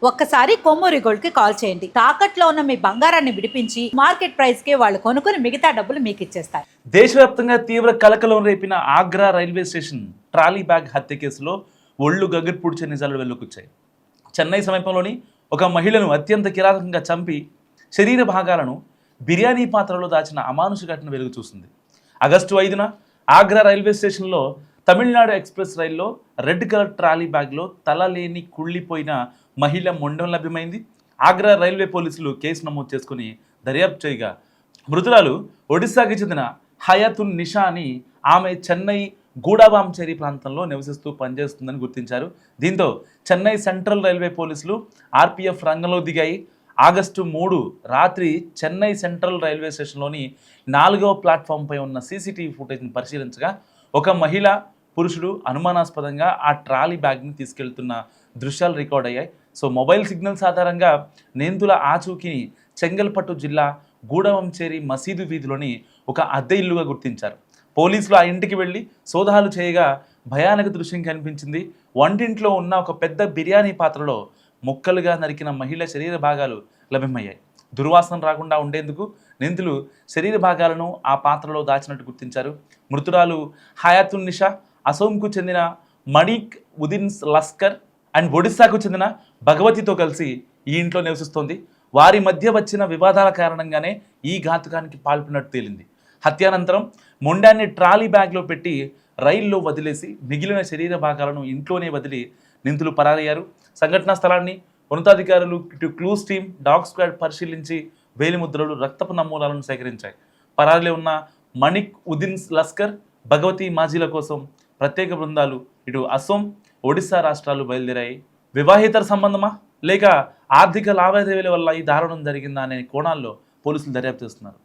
ఒక్కసారి కొమ్మూరి గోల్డ్ కి కాల్ చేయండి. తాకట్లో ఉన్న మీ బంగారాన్ని విడిపించి మార్కెట్ ప్రైస్ కి వాళ్ళు కొనుక్కుని మిగతా డబ్బులు మీకు ఇచ్చేస్తారు. దేశవ్యాప్తంగా తీవ్ర కలకలం రేపిన Agra railway station trolley bag హత్య కేసులో ఒళ్ళు గగ్గర్పూడ్చే నిజాలు వెలువెచ్చాయి. చెన్నై సమీపంలోని ఒక మహిళను అత్యంత కిరాతకంగా చంపి శరీర భాగాలను బిర్యానీ పాత్రలో దాచిన అమానుష ఘటన వెలుగు చూసింది. ఆగస్టు 5న ఆగ్రా రైల్వే స్టేషన్లో తమిళనాడు ఎక్స్ప్రెస్ రైల్లో రెడ్ కలర్ ట్రాలీ బ్యాగ్లో తల లేని కుళ్ళిపోయిన మహిళ మొండం లభ్యమైంది. ఆగ్రా రైల్వే పోలీసులు కేసు నమోదు చేసుకుని దర్యాప్తు చేయగా మృతురాలు ఒడిశాకి చెందిన హయాతున్ నిషా అని, ఆమె చెన్నై గూడాబాంచేరి ప్రాంతంలో నివసిస్తూ పనిచేస్తుందని గుర్తించారు. దీంతో చెన్నై సెంట్రల్ రైల్వే పోలీసులు ఆర్పీఎఫ్ రంగంలో దిగాయి. ఆగస్టు 3 రాత్రి చెన్నై సెంట్రల్ రైల్వే స్టేషన్లోని 4వ ప్లాట్ఫామ్పై ఉన్న సీసీటీవీ ఫుటేజ్ని పరిశీలించగా ఒక మహిళ, పురుషుడు అనుమానాస్పదంగా ఆ ట్రాలీ బ్యాగ్ని తీసుకెళ్తున్న దృశ్యాలు రికార్డ్ అయ్యాయి. సో మొబైల్ సిగ్నల్స్ ఆధారంగా నేందుల ఆచూకీని చెంగల్పట్టు జిల్లా గూడవంచేరి మసీదు వీధిలోని ఒక అద్దె ఇల్లుగా గుర్తించారు. పోలీసులు ఆ ఇంటికి వెళ్ళి సోదాలు చేయగా భయానక దృశ్యం కనిపించింది. వంటింట్లో ఉన్న ఒక పెద్ద బిర్యానీ పాత్రలో ముక్కలుగా నరికిన మహిళ శరీర భాగాలు లభ్యమయ్యాయి. దుర్వాసన రాకుండా ఉండేందుకు నిందితులు శరీర భాగాలను ఆ పాత్రలో దాచినట్టు గుర్తించారు. మృతురాలు హయాతున్ నిషా అసోంకు చెందిన మణిక్ ఉదిన్ లస్కర్ అండ్ ఒడిశాకు చెందిన భగవతితో కలిసి ఈ ఇంట్లో నివసిస్తోంది. వారి మధ్య వచ్చిన వివాదాల కారణంగానే ఈ ఘాతుకానికి పాల్పడినట్టు తేలింది. హత్యానంతరం మొండాన్ని ట్రాలీ బ్యాగ్లో పెట్టి రైల్లో వదిలేసి మిగిలిన శరీర భాగాలను ఇంట్లోనే వదిలి నిందితులు పరారయ్యారు. సంఘటనా స్థలాన్ని ఉన్నతాధికారులు, ఇటు క్లూస్ టీమ్, డాగ్ స్క్వాడ్ పరిశీలించి వేలిముద్రలు, రక్తపు నమూనాలను సేకరించాయి. పరారీలో ఉన్న మణిక్ ఉదిన్ లస్కర్, భగవతి మాజీల కోసం ప్రత్యేక బృందాలు ఇటు అసోం, ఒడిశా రాష్ట్రాలు బయలుదేరాయి. వివాహేతర సంబంధమా లేక ఆర్థిక లావాదేవీల వల్ల ఈ దారుణం జరిగిందా అనే కోణాల్లో పోలీసులు దర్యాప్తు చేస్తున్నారు.